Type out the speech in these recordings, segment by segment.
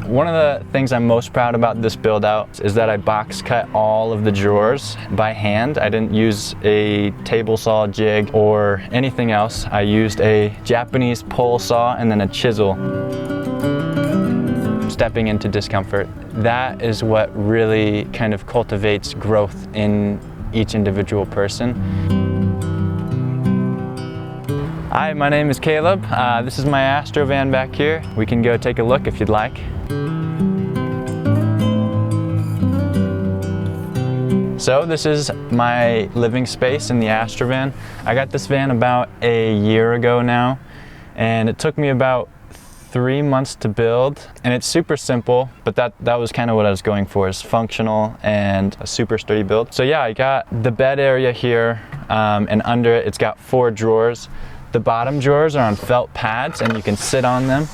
One of the things I'm most proud about this build out is that I box cut all of the drawers by hand. I didn't use a table saw jig or anything else. I used a Japanese pole saw and then a chisel. Stepping into discomfort. That is what really kind of cultivates growth in each individual person. Hi, my name is Caleb. This is my Astro van back here. We can go take a look if you'd like. So this is my living space in the Astro van. I got this van about a year ago now, and it took me about 3 months to build, and it's super simple, but that was kind of what I was going for, is functional and a super sturdy build. So yeah, I got the bed area here, and under it, it's got 4 drawers. The bottom drawers are on felt pads, and you can sit on them,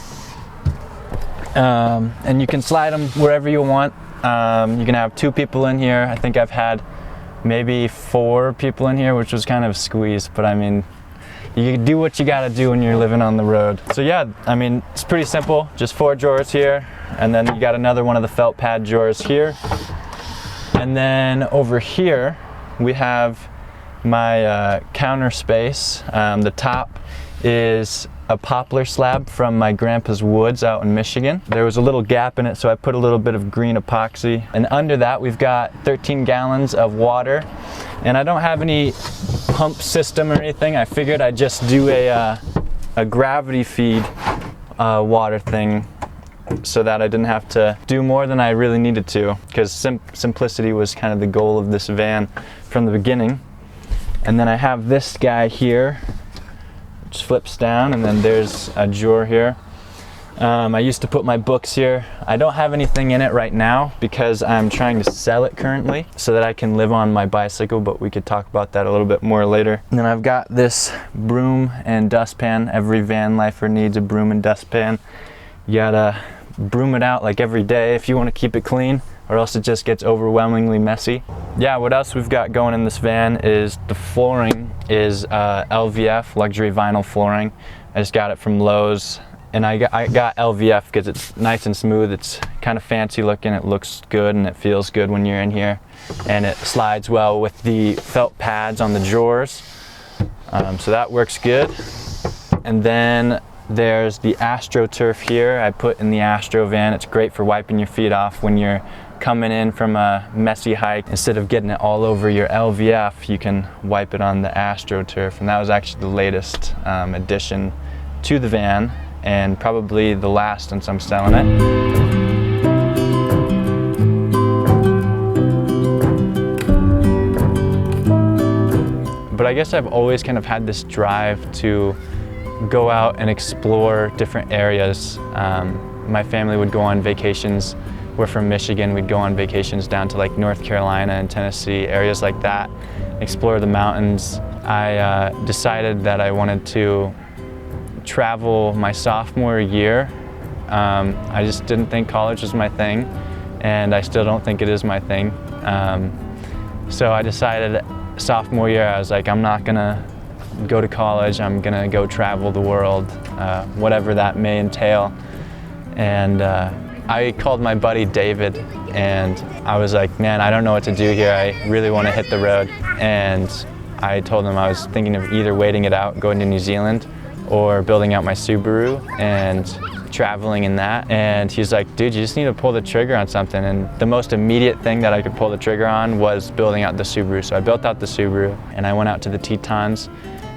and you can slide them wherever you want. You can have 2 people in here. I think I've had maybe 4 people in here, which was kind of squeezed, but I mean, you do what you gotta do when you're living on the road. So yeah, I mean, it's pretty simple. Just 4 drawers here, and then you got another one of the felt pad drawers here. And then over here, we have my counter space. The top is a poplar slab from my grandpa's woods out in Michigan. There was a little gap in it, so I put a little bit of green epoxy. And under that, we've got 13 gallons of water. And I don't have any pump system or anything. I figured I'd just do a gravity feed water thing so that I didn't have to do more than I really needed to, because simplicity was kind of the goal of this van from the beginning. And then I have this guy here, which flips down, and then there's a drawer here. I used to put my books here. I don't have anything in it right now because I'm trying to sell it currently so that I can live on my bicycle, but we could talk about that a little bit more later. And then I've got this broom and dustpan. Every van lifer needs a broom and dustpan. You gotta broom it out like every day if you want to keep it clean, or else it just gets overwhelmingly messy. Yeah, what else we've got going in this van is the flooring is LVF, luxury vinyl flooring. I just got it from Lowe's. And I got LVF because it's nice and smooth. It's kind of fancy looking. It looks good and it feels good when you're in here. And it slides well with the felt pads on the drawers. So that works good. And then there's the Astro turf here. I put in the Astro van. It's great for wiping your feet off when you're coming in from a messy hike. Instead of getting it all over your LVF, you can wipe it on the Astro turf. And that was actually the latest addition to the van, and probably the last since I'm selling it. But I guess I've always kind of had this drive to go out and explore different areas. My family would go on vacations. We're from Michigan. We'd go on vacations down to like North Carolina and Tennessee, areas like that, explore the mountains. I decided that I wanted to travel my sophomore year. I just didn't think college was my thing, and I still don't think it is my thing. So I decided sophomore year, I was like, I'm not gonna go to college, I'm gonna go travel the world, whatever that may entail. And I called my buddy David, and I was like, man, I don't know what to do here. I really want to hit the road. And I told him I was thinking of either waiting it out, going to New Zealand, or building out my Subaru and traveling in that. And he's like, dude, you just need to pull the trigger on something. And the most immediate thing that I could pull the trigger on was building out the Subaru. So I built out the Subaru, and I went out to the Tetons.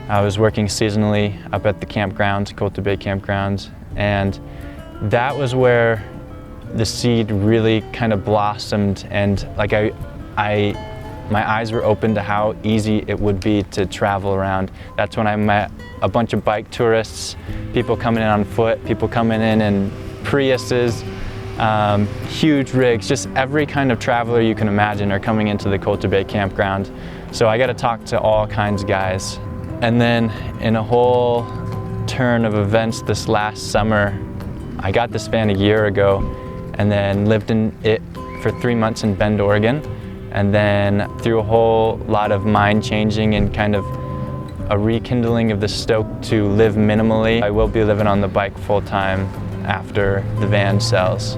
I was working seasonally up at the campground, Coulter Bay campground, and that was where the seed really kind of blossomed, and like my eyes were open to how easy it would be to travel around. That's when I met a bunch of bike tourists, people coming in on foot, people coming in Priuses, huge rigs, just every kind of traveler you can imagine are coming into the Coulter Bay campground. So I got to talk to all kinds of guys. And then in a whole turn of events this last summer, I got this van a year ago and then lived in it for 3 months in Bend, Oregon. And then through a whole lot of mind changing and kind of a rekindling of the stoke to live minimally, I will be living on the bike full time after the van sells.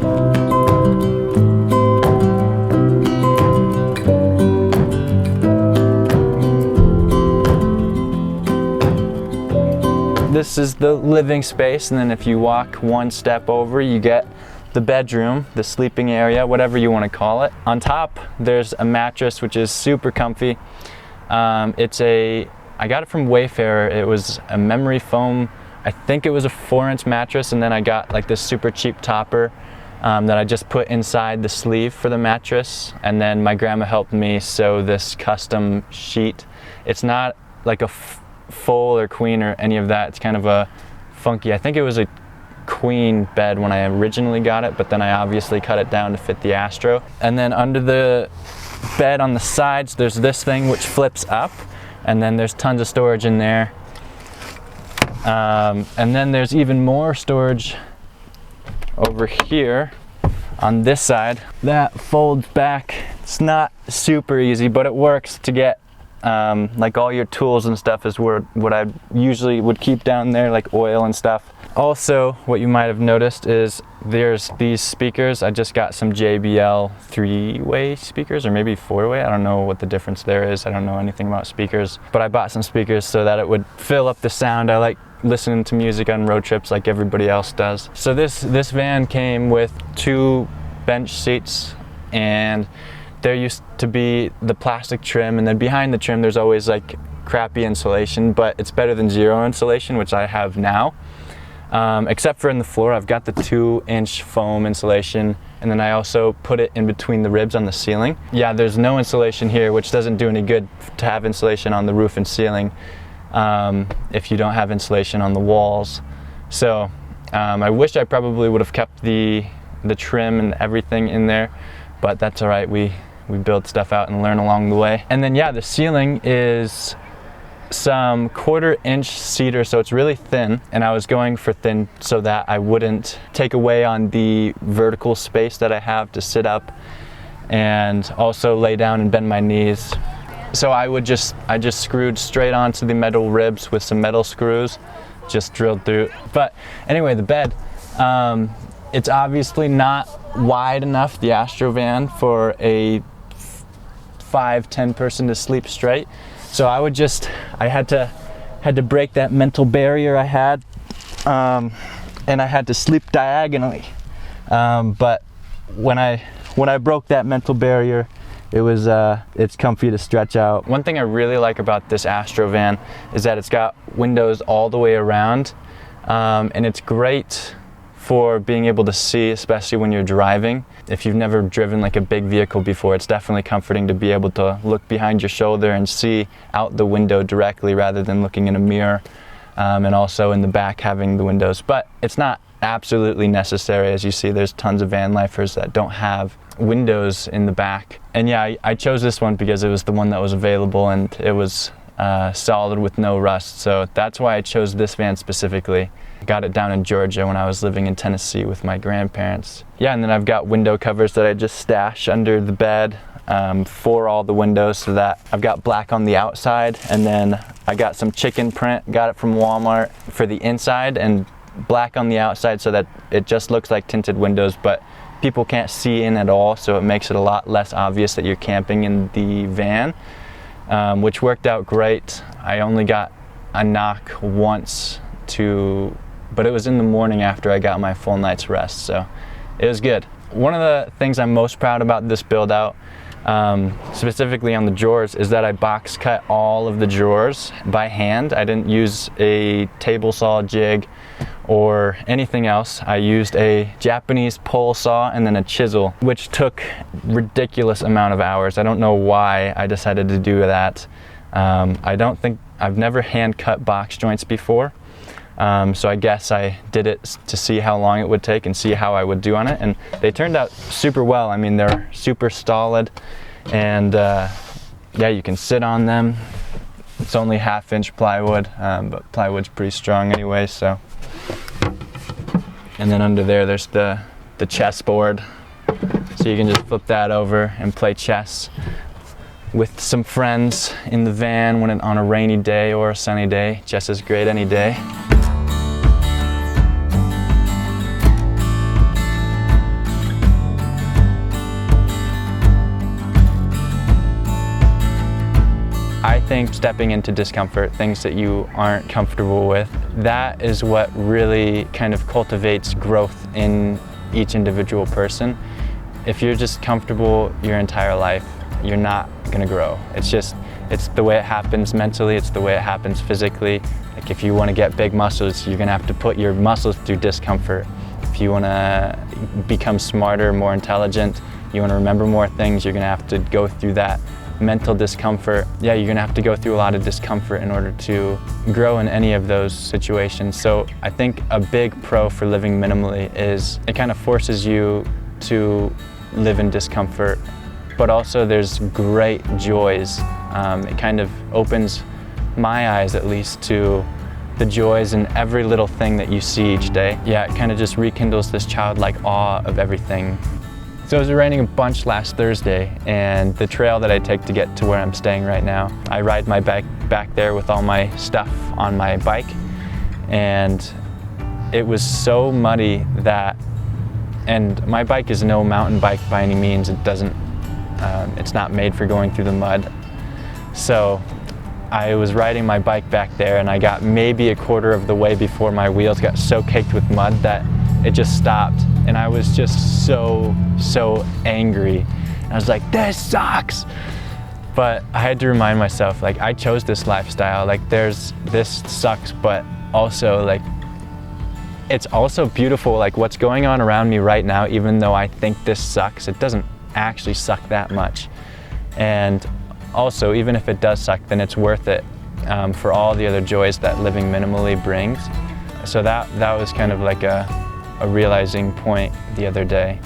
This is the living space, and then if you walk one step over, you get the bedroom, the sleeping area, whatever you want to call it. On top, there's a mattress, which is super comfy. I got it from Wayfarer. It was a memory foam. I think it was a 4-inch mattress, and then I got like this super cheap topper that I just put inside the sleeve for the mattress. And then my grandma helped me sew this custom sheet. It's not like a full or queen or any of that. It's kind of a funky, I think it was a queen bed when I originally got it, but then I obviously cut it down to fit the Astro. And then under the bed on the sides, there's this thing which flips up, and then there's tons of storage in there. And then there's even more storage over here on this side that folds back. It's not super easy, but it works to get like all your tools and stuff is what I usually would keep down there, like oil and stuff. Also, what you might have noticed is there's these speakers. I just got some JBL 3-way speakers, or maybe 4-way. I don't know what the difference there is. I don't know anything about speakers, but I bought some speakers so that it would fill up the sound. I like listening to music on road trips like everybody else does. So this van came with 2 bench seats, and there used to be the plastic trim, and then behind the trim there's always like crappy insulation, but it's better than 0 insulation, which I have now. Except for in the floor, I've got the 2-inch foam insulation, and then I also put it in between the ribs on the ceiling. Yeah, there's no insulation here, which doesn't do any good to have insulation on the roof and ceiling if you don't have insulation on the walls. So I wish I probably would have kept the trim and everything in there, but that's all right. We build stuff out and learn along the way. And then yeah, the ceiling is some 1/4-inch cedar, so it's really thin, and I was going for thin so that I wouldn't take away on the vertical space that I have to sit up and also lay down and bend my knees. So I just screwed straight onto the metal ribs with some metal screws, just drilled through. But anyway, the bed, it's obviously not wide enough, the Astro van, for a 5-10 person to sleep straight. So I had to break that mental barrier I had, and I had to sleep diagonally. But when I broke that mental barrier, it's comfy to stretch out. One thing I really like about this Astro van is that it's got windows all the way around, and it's great for being able to see, especially when you're driving. If you've never driven like a big vehicle before, it's definitely comforting to be able to look behind your shoulder and see out the window directly rather than looking in a mirror, and also in the back having the windows. But it's not absolutely necessary. As you see, there's tons of van lifers that don't have windows in the back. And yeah, I chose this one because it was the one that was available, and it was solid with no rust. So that's why I chose this van specifically. Got it down in Georgia when I was living in Tennessee with my grandparents. Yeah, and then I've got window covers that I just stash under the bed for all the windows, so that I've got black on the outside, and then I got some chicken print, got it from Walmart, for the inside, and black on the outside so that it just looks like tinted windows, but people can't see in at all, so it makes it a lot less obvious that you're camping in the van, which worked out great. I only got a knock once, but it was in the morning after I got my full night's rest, so it was good. One of the things I'm most proud about this build out, specifically on the drawers, is that I box cut all of the drawers by hand. I didn't use a table saw jig or anything else. I used a Japanese pole saw and then a chisel, which took ridiculous amount of hours. I don't know why I decided to do that. I've never hand cut box joints before. So I guess I did it to see how long it would take and see how I would do on it, and they turned out super well. I mean, they're super solid, and yeah, you can sit on them. It's only 1/2-inch plywood, but plywood's pretty strong anyway, so. And then under there's the chessboard, so you can just flip that over and play chess with some friends in the van on a rainy day or a sunny day. Chess is great any day. think stepping into discomfort, things that you aren't comfortable with, that is what really kind of cultivates growth in each individual person. If you're just comfortable your entire life, you're not gonna grow. It's the way it happens mentally, it's the way it happens physically. Like if you wanna get big muscles, you're gonna have to put your muscles through discomfort. If you wanna become smarter, more intelligent, you wanna remember more things, you're gonna have to go through that mental discomfort. Yeah, you're gonna have to go through a lot of discomfort in order to grow in any of those situations. So I think a big pro for living minimally is it kind of forces you to live in discomfort, but also there's great joys. It kind of opens my eyes, at least, to the joys in every little thing that you see each day. Yeah, it kind of just rekindles this childlike awe of everything. So it was raining a bunch last Thursday, and the trail that I take to get to where I'm staying right now, I ride my bike back there with all my stuff on my bike, and it was so muddy that, and my bike is no mountain bike by any means. It's not made for going through the mud. So I was riding my bike back there, and I got maybe a quarter of the way before my wheels got so caked with mud that it just stopped. And I was just so angry. And I was like, this sucks. But I had to remind myself, like, I chose this lifestyle. Like, this sucks, but also, like, it's also beautiful. Like, what's going on around me right now, even though I think this sucks, it doesn't actually suck that much. And also, even if it does suck, then it's worth it for all the other joys that living minimally brings. So that was kind of like a realizing point the other day.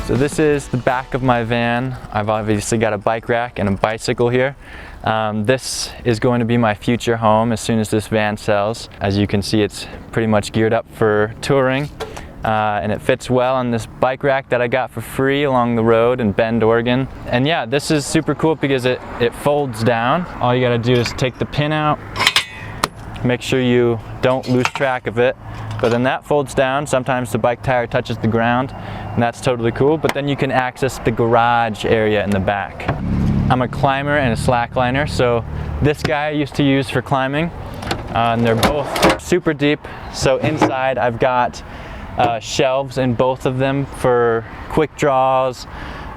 So this is the back of my van. I've obviously got a bike rack and a bicycle here. This is going to be my future home as soon as this van sells. As you can see, it's pretty much geared up for touring. And it fits well on this bike rack that I got for free along the road in Bend, Oregon. And yeah, this is super cool because it folds down. All you gotta do is take the pin out, make sure you don't lose track of it. But then that folds down. Sometimes the bike tire touches the ground, and that's totally cool. But then you can access the garage area in the back. I'm a climber and a slackliner, so this guy I used to use for climbing, and they're both super deep. So inside I've got shelves in both of them for quick draws,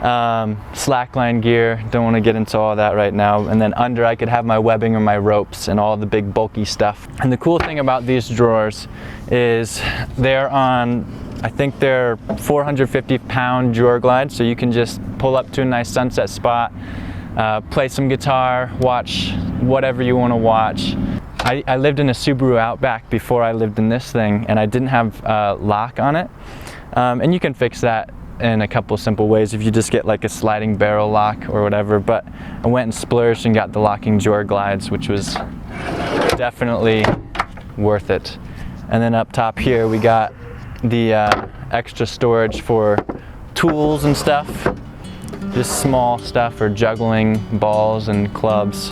slackline gear. Don't want to get into all that right now. And then under I could have my webbing or my ropes and all the big bulky stuff. And the cool thing about these drawers is they're on, I think they're 450-pound drawer glides, so you can just pull up to a nice sunset spot, play some guitar, watch whatever you want to watch. I lived in a Subaru Outback before I lived in this thing, and I didn't have a lock on it. And you can fix that in a couple simple ways if you just get like a sliding barrel lock or whatever. But I went and splurged and got the locking drawer glides, which was definitely worth it. And then up top here we got the extra storage for tools and stuff. Just small stuff for juggling balls and clubs.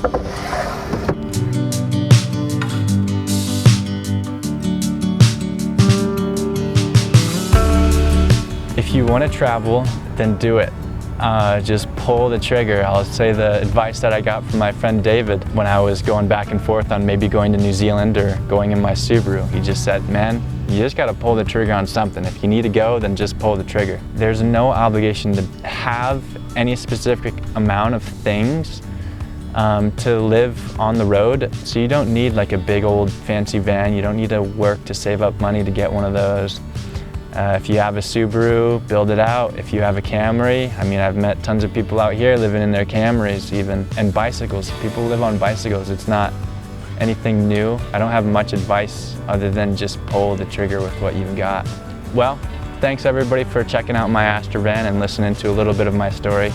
If you want to travel, then do it. Just pull the trigger. I'll say the advice that I got from my friend David when I was going back and forth on maybe going to New Zealand or going in my Subaru. He just said, man, you just got to pull the trigger on something. If you need to go, then just pull the trigger. There's no obligation to have any specific amount of things to live on the road. So you don't need like a big old fancy van. You don't need to work to save up money to get one of those. If you have a Subaru, build it out. If you have a Camry, I mean, I've met tons of people out here living in their Camrys even, and bicycles. People live on bicycles. It's not anything new. I don't have much advice other than just pull the trigger with what you've got. Well, thanks everybody for checking out my Astro van and listening to a little bit of my story.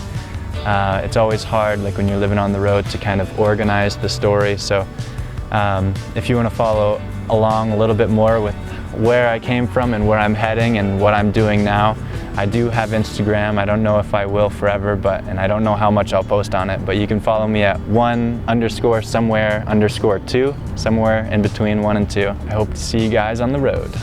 It's always hard, like when you're living on the road, to kind of organize the story. So if you want to follow along a little bit more with where I came from and where I'm heading and what I'm doing now, I do have Instagram. I don't know if I will forever, and I don't know how much I'll post on it, but you can follow me at _somewhere_2, somewhere in between 1 and 2. I hope to see you guys on the road.